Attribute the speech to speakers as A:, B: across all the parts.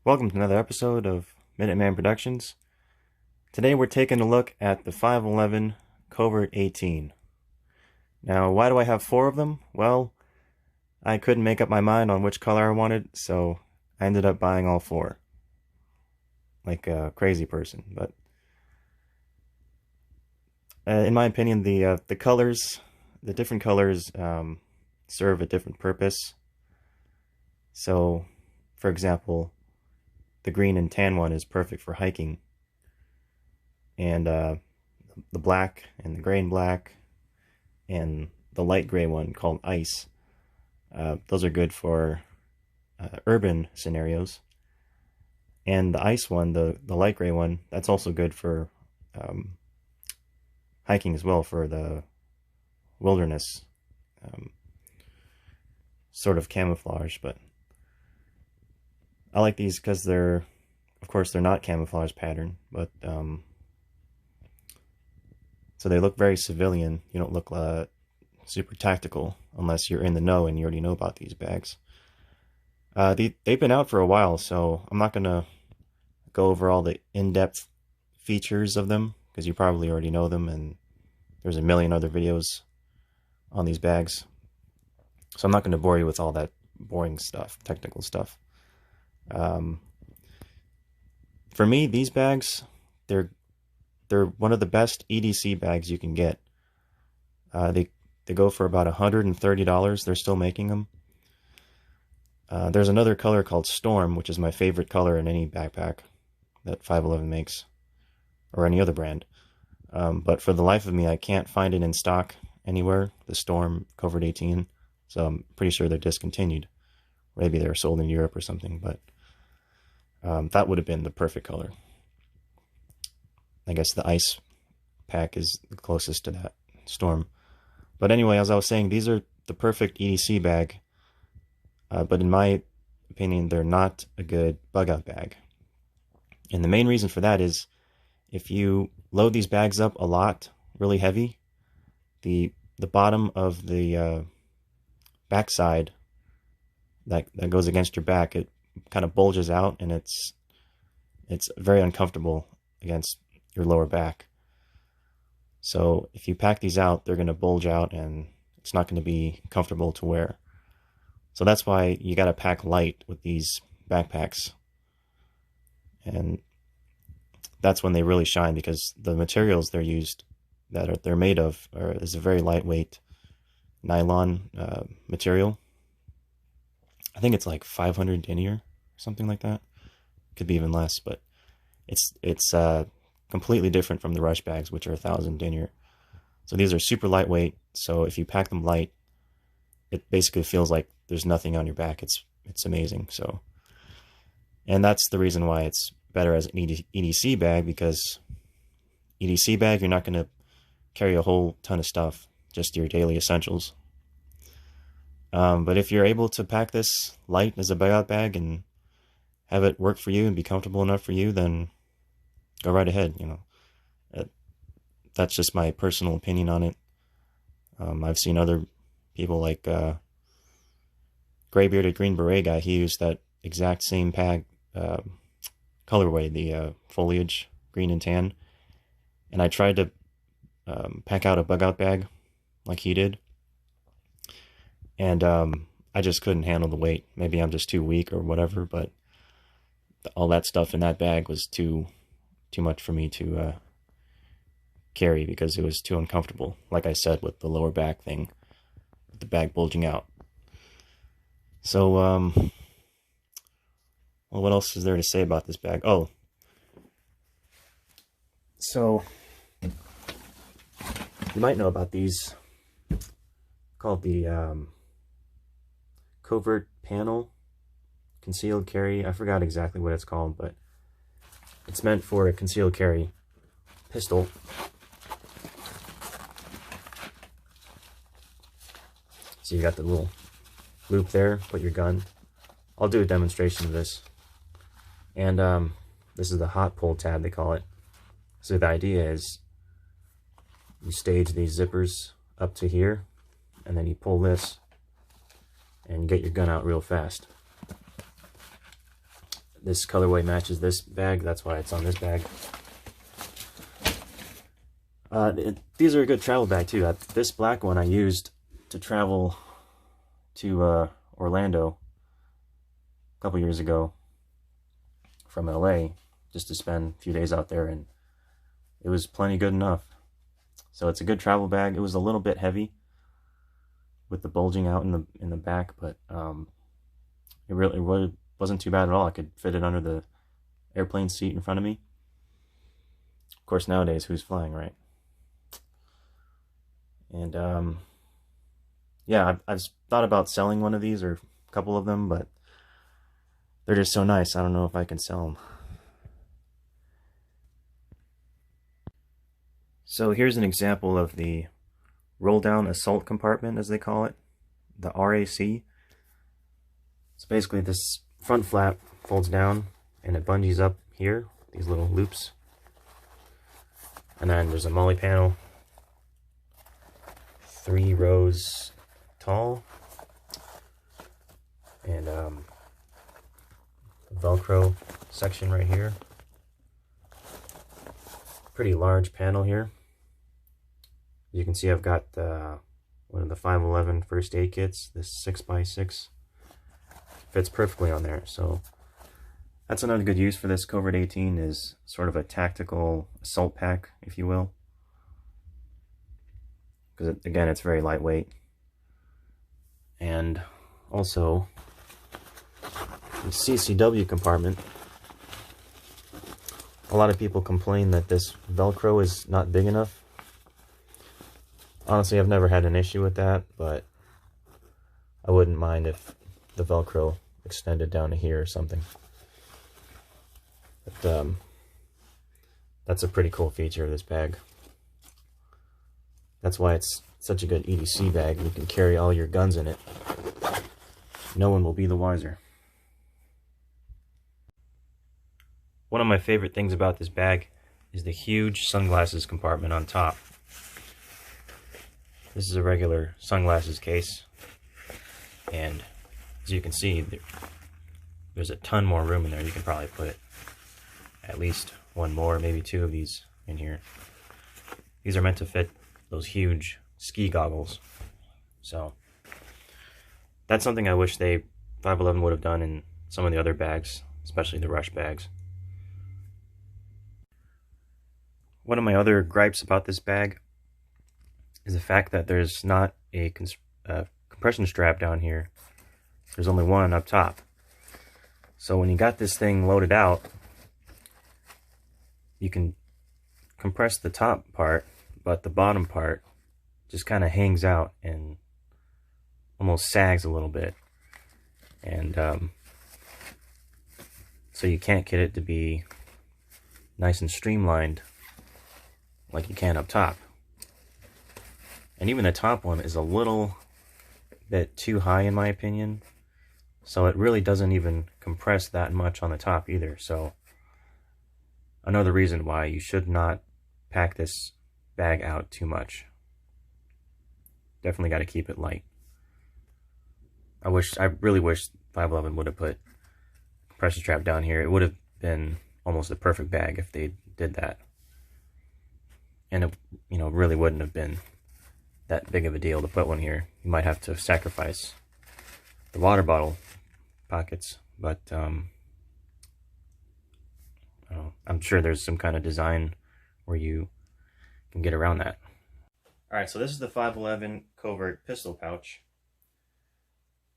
A: Welcome to another episode of Minuteman Productions. Today we're taking a look at the 511 Covrt 18. Now, why do I have four of them? Well, I couldn't make up my mind on which color I wanted, so I ended up buying all four. Like a crazy person, but in my opinion, the different colors serve a different purpose. So, for example, the green and tan one is perfect for hiking, and the black and the gray and black and the light gray one called ice, those are good for urban scenarios. And the ice one, the light gray one, that's also good for hiking as well, for the wilderness sort of camouflage. But I like these because of course they're not camouflage pattern, but so they look very civilian. You don't look super tactical unless you're in the know and you already know about these bags. They've been out for a while, so I'm not gonna go over all the in-depth features of them because you probably already know them, and there's a million other videos on these bags. So I'm not going to bore you with all that boring stuff, technical stuff. For me, these bags, they're one of the best EDC bags you can get. They go for about $130. They're still making them. There's another color called Storm, which is my favorite color in any backpack that 511 makes, or any other brand. But for the life of me, I can't find it in stock anywhere, the Storm Covrt 18. So I'm pretty sure they're discontinued. Maybe they're sold in Europe or something, but that would have been the perfect color. I guess the ice pack is the closest to that Storm. But anyway, as I was saying, these are the perfect EDC bag. But in my opinion, they're not a good bug-out bag. And the main reason for that is if you load these bags up a lot, really heavy, the bottom of the backside that goes against your back, it kind of bulges out, and it's very uncomfortable against your lower back. So if you pack these out, they're going to bulge out, and it's not going to be comfortable to wear. So that's why you got to pack light with these backpacks. And that's when they really shine, because the materials they're made of is a very lightweight nylon material. I think it's like 500 denier or something like that. Could be even less, but it's completely different from the rush bags, which are 1,000 denier. So these are super lightweight. So if you pack them light, it basically feels like there's nothing on your back. It's amazing. So, and that's the reason why it's better as an EDC bag, because EDC bag, you're not going to carry a whole ton of stuff, just your daily essentials. But if you're able to pack this light as a bug-out bag and have it work for you and be comfortable enough for you, then go right ahead. That's just my personal opinion on it. I've seen other people like gray-bearded Green Beret guy. He used that exact same colorway, the foliage, green and tan. And I tried to pack out a bug-out bag like he did. And I just couldn't handle the weight. Maybe I'm just too weak or whatever, but all that stuff in that bag was too much for me to carry, because it was too uncomfortable. Like I said, with the lower back thing, with the bag bulging out. So, well, what else is there to say about this bag? Oh, so you might know about these, called the Covrt panel concealed carry. I forgot exactly what it's called, but it's meant for a concealed carry pistol. So you got the little loop there, put your gun. I'll do a demonstration of this. And this is the hot pull tab, they call it. So the idea is you stage these zippers up to here, and then you pull this and get your gun out real fast. this colorway matches this bag, that's why it's on this bag. These are a good travel bag too. This black one I used to travel to Orlando a couple years ago from LA, just to spend a few days out there, and it was plenty good enough. So it's a good travel bag. It was a little bit heavy with the bulging out in the back, but it really wasn't too bad at all. I could fit it under the airplane seat in front of me. Of course, nowadays, who's flying, right? And yeah, I've thought about selling one of these, or a couple of them, but they're just so nice. I don't know if I can sell them. So here's an example of the roll-down assault compartment, as they call it, the RAC. So basically this front flap folds down and it bungees up here, these little loops. And then there's a MOLLE panel, 3 rows tall, and Velcro section right here. Pretty large panel here. You can see I've got one of the 511 first aid kits, this 6x6. Fits perfectly on there. So that's another good use for this Covrt 18, is sort of a tactical assault pack, if you will. Because again, it's very lightweight. And also the CCW compartment. A lot of people complain that this Velcro is not big enough. Honestly, I've never had an issue with that, but I wouldn't mind if the Velcro extended down to here or something. But that's a pretty cool feature of this bag. That's why it's such a good EDC bag. You can carry all your guns in it. No one will be the wiser. One of my favorite things about this bag is the huge sunglasses compartment on top. This is a regular sunglasses case, and as you can see, there's a ton more room in there. You can probably put at least one more, maybe 2 of these in here. These are meant to fit those huge ski goggles. So that's something I wish 511 would have done in some of the other bags, especially the Rush bags. One of my other gripes about this bag is the fact that there's not a compression strap down here. There's only one up top. So when you got this thing loaded out, you can compress the top part, but the bottom part just kind of hangs out and almost sags a little bit. And so you can't get it to be nice and streamlined like you can up top. And even the top one is a little bit too high in my opinion, so it really doesn't even compress that much on the top either. So another reason why you should not pack this bag out too much. Definitely got to keep it light. I really wish 511 would have put compression strap down here. It would have been almost the perfect bag if they did that. And it, really wouldn't have been that big of a deal to put one here. You might have to sacrifice the water bottle pockets, but I'm sure there's some kind of design where you can get around that. Alright, so this is the 511 Covrt pistol pouch.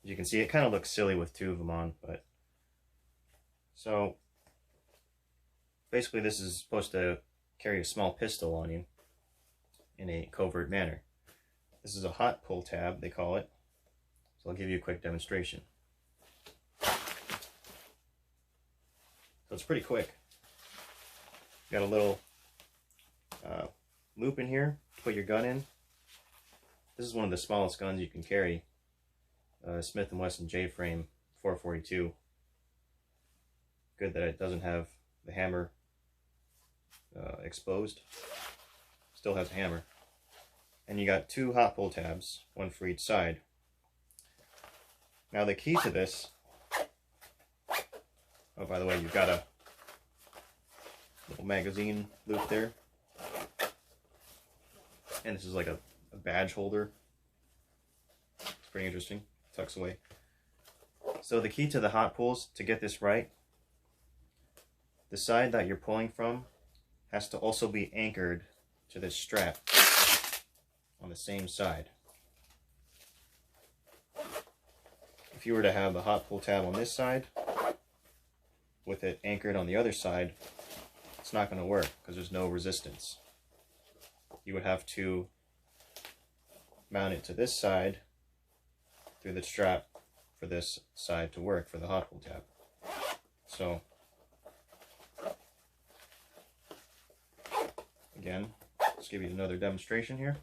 A: As you can see, it kind of looks silly with 2 of them on, but so basically this is supposed to carry a small pistol on you in a covert manner. This is a hot pull tab, they call it. So I'll give you a quick demonstration. So it's pretty quick. Got a little loop in here to put your gun in. This is one of the smallest guns you can carry. Smith & Wesson J-frame 442. Good that it doesn't have the hammer exposed. Still has a hammer. And you got 2 hot pull tabs, 1 for each side. Now the key to this, Oh, by the way, you've got a little magazine loop there. And this is like a badge holder. It's pretty interesting. Tucks away. So the key to the hot pulls, to get this right, the side that you're pulling from has to also be anchored to this strap on the same side. If you were to have the hot pull tab on this side with it anchored on the other side, it's not going to work because there's no resistance. You would have to mount it to this side through the strap for this side to work for the hot pull tab. So again, let's give you another demonstration here.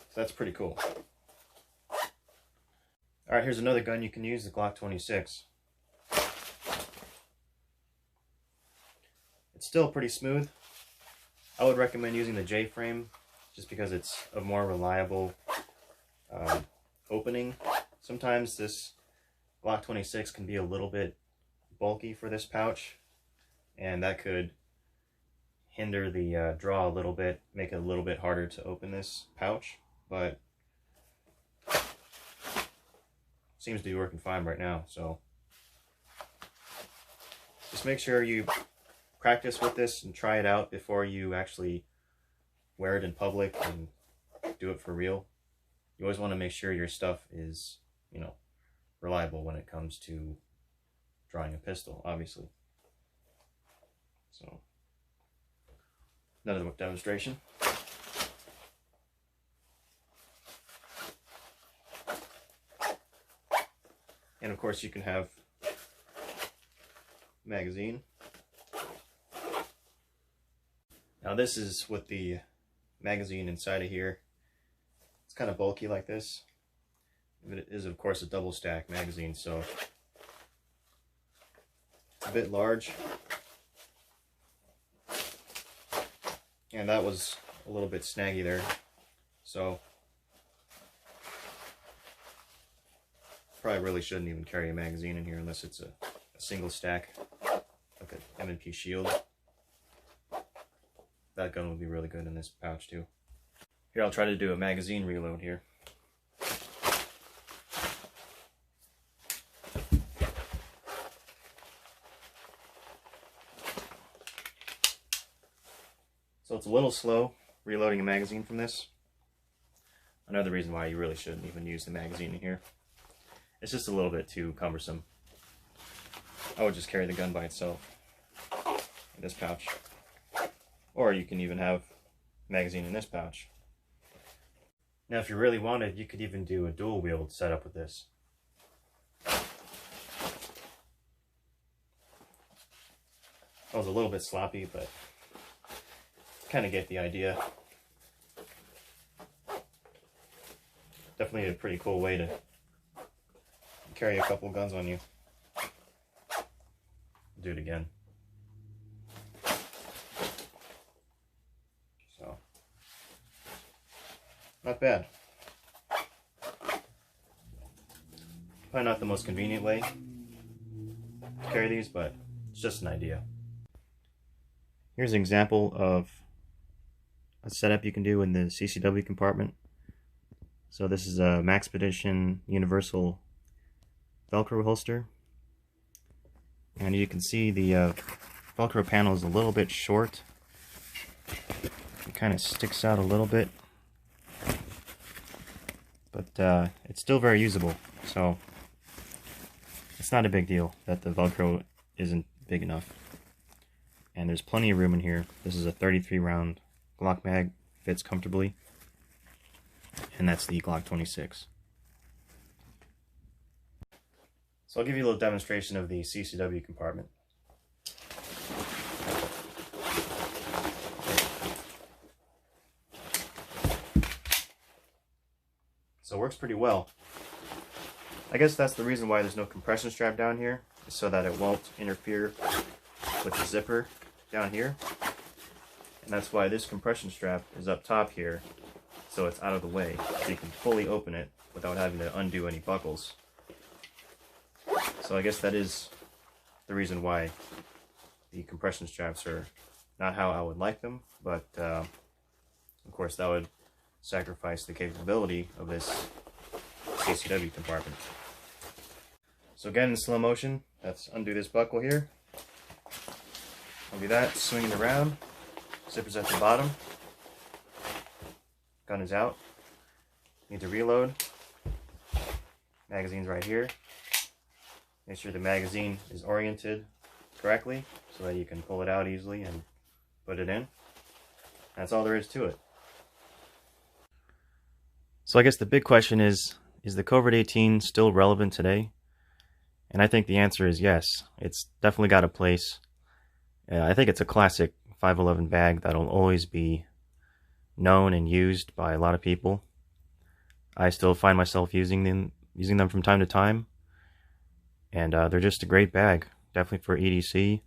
A: So that's pretty cool. Alright, here's another gun you can use, the Glock 26. It's still pretty smooth. I would recommend using the J-frame just because it's a more reliable opening. Sometimes this Glock 26 can be a little bit bulky for this pouch, and that could hinder the draw a little bit, make it a little bit harder to open this pouch, but seems to be working fine right now. So just make sure you practice with this and try it out before you actually wear it in public and do it for real. You always want to make sure your stuff is, you know, reliable when it comes to drawing a pistol, obviously. So another demonstration. And of course you can have magazine. Now this is with the magazine inside of here. It's kind of bulky like this. It is of course a double stack magazine, so it's a bit large. And that was a little bit snaggy there. So probably really shouldn't even carry a magazine in here unless it's a single stack, like an M&P Shield. That gun would be really good in this pouch too. Here, I'll try to do a magazine reload here. So it's a little slow reloading a magazine from this. Another reason why you really shouldn't even use the magazine in here. It's just a little bit too cumbersome. I would just carry the gun by itself in this pouch. Or you can even have magazine in this pouch. Now if you really wanted, you could even do a dual wield setup with this. That was a little bit sloppy, but kind of get the idea. Definitely a pretty cool way to carry a couple guns on you. Do it again. So, not bad. Probably not the most convenient way to carry these, but it's just an idea. Here's an example of a setup you can do in the CCW compartment. So this is a Maxpedition Universal Velcro holster, and you can see the Velcro panel is a little bit short. It kind of sticks out a little bit, but it's still very usable, so it's not a big deal that the Velcro isn't big enough. And there's plenty of room in here. This is a 33 round Glock mag, fits comfortably, and that's the Glock 26. So I'll give you a little demonstration of the CCW compartment. So it works pretty well. I guess that's the reason why there's no compression strap down here, is so that it won't interfere with the zipper down here. And that's why this compression strap is up top here, so it's out of the way, so you can fully open it without having to undo any buckles. So I guess that is the reason why the compression straps are not how I would like them, but of course that would sacrifice the capability of this CCW compartment. So again, in slow motion, let's undo this buckle here. I'll do that, swing it around, zipper's at the bottom, gun is out, need to reload, magazine's right here. Make sure the magazine is oriented correctly so that you can pull it out easily and put it in. That's all there is to it. So I guess the big question is the Covrt 18 still relevant today? And I think the answer is yes. It's definitely got a place. I think it's a classic 511 bag that'll always be known and used by a lot of people. I still find myself using them from time to time. And they're just a great bag, definitely for EDC,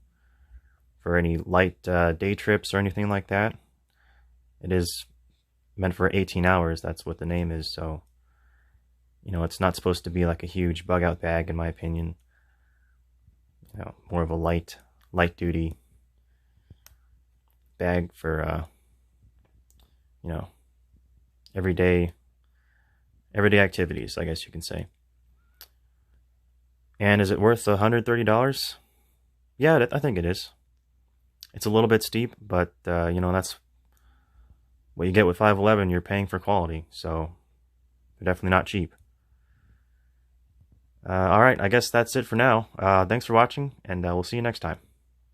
A: for any light day trips or anything like that. It is meant for 18 hours, that's what the name is, so, you know, it's not supposed to be like a huge bug out bag in my opinion. You know, more of a light duty bag for, you know, everyday activities, I guess you can say. And is it worth $130? Yeah, I think it is. It's a little bit steep, but you know, that's what you get with 511. You're paying for quality, so they're definitely not cheap. All right, I guess that's it for now. Thanks for watching, and we'll see you next time.